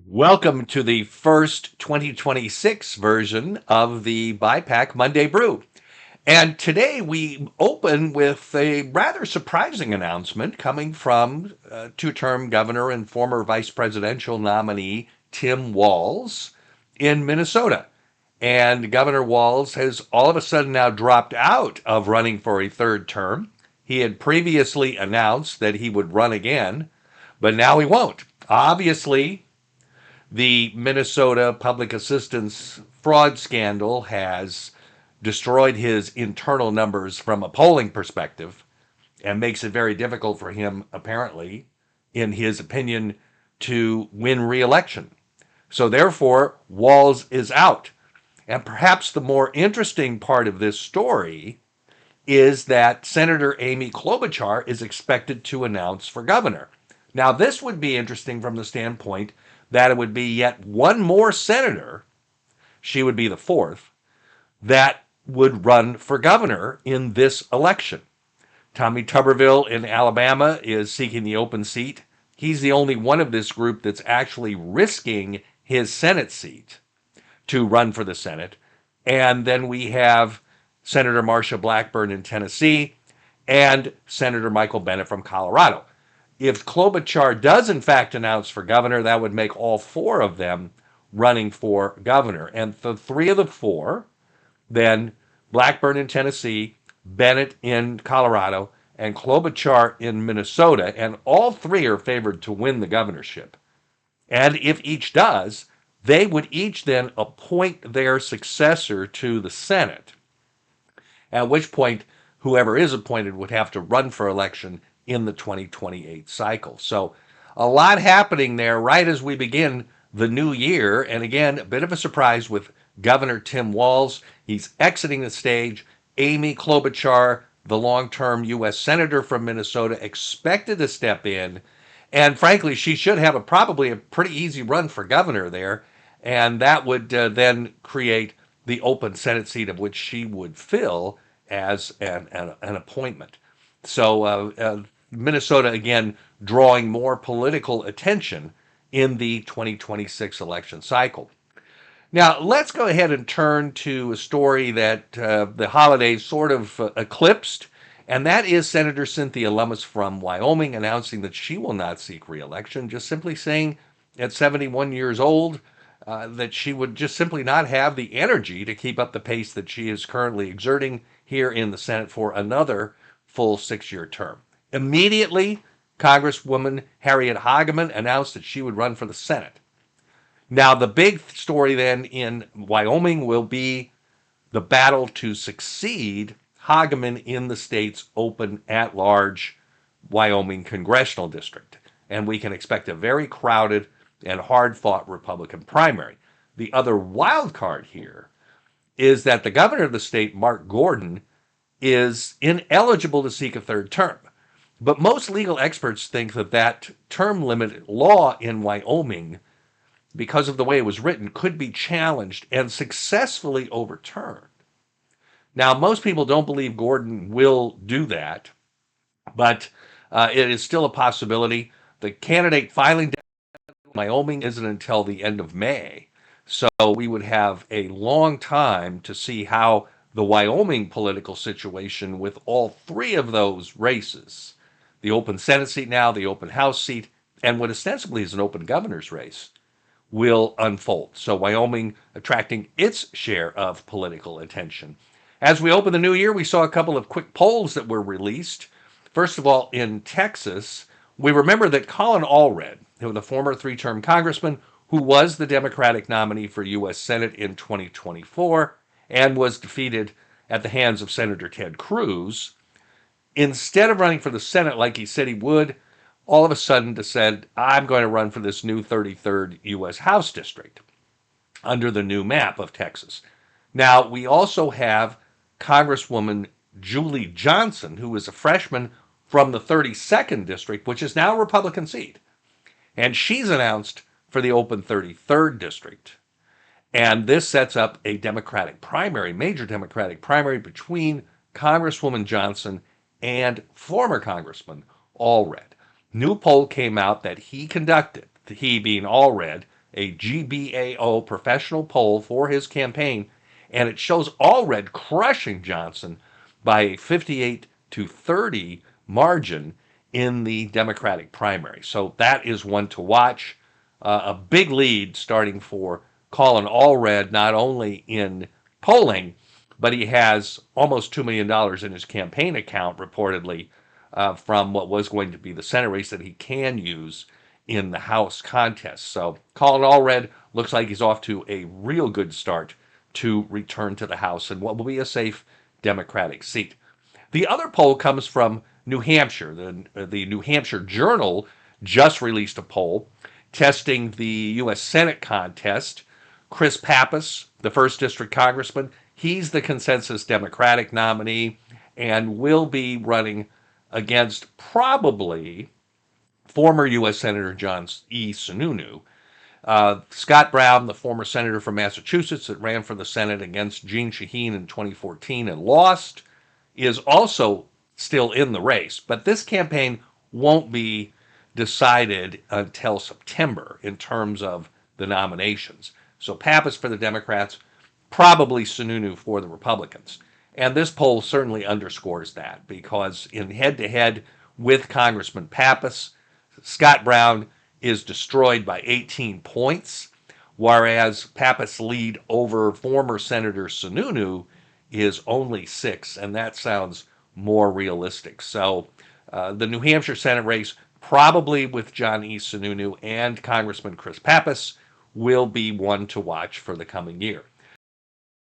Welcome to the first 2026 version of the BIPAC Monday Brew. And today we open with a rather surprising announcement coming from two-term governor and former vice presidential nominee Tim Walz in Minnesota. And Governor Walz has all of a sudden now dropped out of running for a third term. He had previously announced that he would run again, but now he won't. Obviously, the Minnesota public assistance fraud scandal has destroyed his internal numbers from a polling perspective and makes it very difficult for him, apparently, in his opinion, to win re-election. So therefore, Walz is out. And perhaps the more interesting part of this story is that Senator Amy Klobuchar is expected to announce for governor. Now, this would be interesting from the standpoint that it would be yet one more senator, she would be the fourth, that would run for governor in this election. Tommy Tuberville in Alabama is seeking the open seat. He's the only one of this group that's actually risking his Senate seat to run for the Senate. And then we have Senator Marsha Blackburn in Tennessee and Senator Michael Bennet from Colorado. If Klobuchar does in fact announce for governor, that would make all four of them running for governor. And the three of the four, then Blackburn in Tennessee, Bennett in Colorado, and Klobuchar in Minnesota, and all three are favored to win the governorship. And if each does, they would each then appoint their successor to the Senate, at which point whoever is appointed would have to run for election in the 2028 cycle. So a lot happening there right as we begin the new year. And again, a bit of a surprise with Governor Tim Walz. He's exiting the stage. Amy Klobuchar, the long-term U.S. Senator from Minnesota, expected to step in. And frankly, she should have probably a pretty easy run for governor there. And that would then create the open Senate seat of which she would fill as an appointment. So Minnesota, again, drawing more political attention in the 2026 election cycle. Now, let's go ahead and turn to a story that the holidays sort of eclipsed, and that is Senator Cynthia Lummis from Wyoming announcing that she will not seek re-election, just simply saying at 71 years old that she would just simply not have the energy to keep up the pace that she is currently exerting here in the Senate for another full 6-year term. Immediately, Congresswoman Harriet Hageman announced that she would run for the Senate. Now, the big story then in Wyoming will be the battle to succeed Hageman in the state's open at-large Wyoming congressional district. And we can expect a very crowded and hard-fought Republican primary. The other wild card here is that the governor of the state, Mark Gordon, is ineligible to seek a third term. But most legal experts think that that term limit law in Wyoming, because of the way it was written, could be challenged and successfully overturned. Now, most people don't believe Gordon will do that, but it is still a possibility. The candidate filing deadline in Wyoming isn't until the end of May, so we would have a long time to see how the Wyoming political situation with all three of those races, the open Senate seat now, the open House seat, and what ostensibly is an open governor's race, will unfold. So Wyoming attracting its share of political attention. As we open the new year, we saw a couple of quick polls that were released. First of all, in Texas, we remember that Colin Allred, who was the former three-term congressman who was the Democratic nominee for U.S. Senate in 2024 and was defeated at the hands of Senator Ted Cruz, instead of running for the Senate like he said he would, all of a sudden said, I'm going to run for this new 33rd U.S. House district under the new map of Texas. Now, we also have Congresswoman Julie Johnson, who is a freshman from the 32nd district, which is now a Republican seat. And she's announced for the open 33rd district. And this sets up a Democratic primary, major Democratic primary between Congresswoman Johnson and former Congressman Allred. New poll came out that he conducted, he being Allred, a GBAO professional poll for his campaign, and it shows Allred crushing Johnson by a 58-30 margin in the Democratic primary. So that is one to watch. A big lead starting for Colin Allred, not only in polling, but he has almost $2 million in his campaign account, reportedly, from what was going to be the Senate race that he can use in the House contest. So Colin Allred looks like he's off to a real good start to return to the House in what will be a safe Democratic seat. The other poll comes from New Hampshire. The New Hampshire Journal just released a poll testing the U.S. Senate contest. Chris Pappas, the 1st District Congressman, he's the consensus Democratic nominee and will be running against probably former U.S. Senator John E. Sununu. Scott Brown, the former senator from Massachusetts that ran for the Senate against Jeanne Shaheen in 2014 and lost, is also still in the race. But this campaign won't be decided until September in terms of the nominations. So Pappas for the Democrats, probably Sununu for the Republicans. And this poll certainly underscores that because in head-to-head with Congressman Pappas, Scott Brown is destroyed by 18 points, whereas Pappas' lead over former Senator Sununu is only 6, and that sounds more realistic. So the New Hampshire Senate race, probably with John E. Sununu and Congressman Chris Pappas, will be one to watch for the coming year.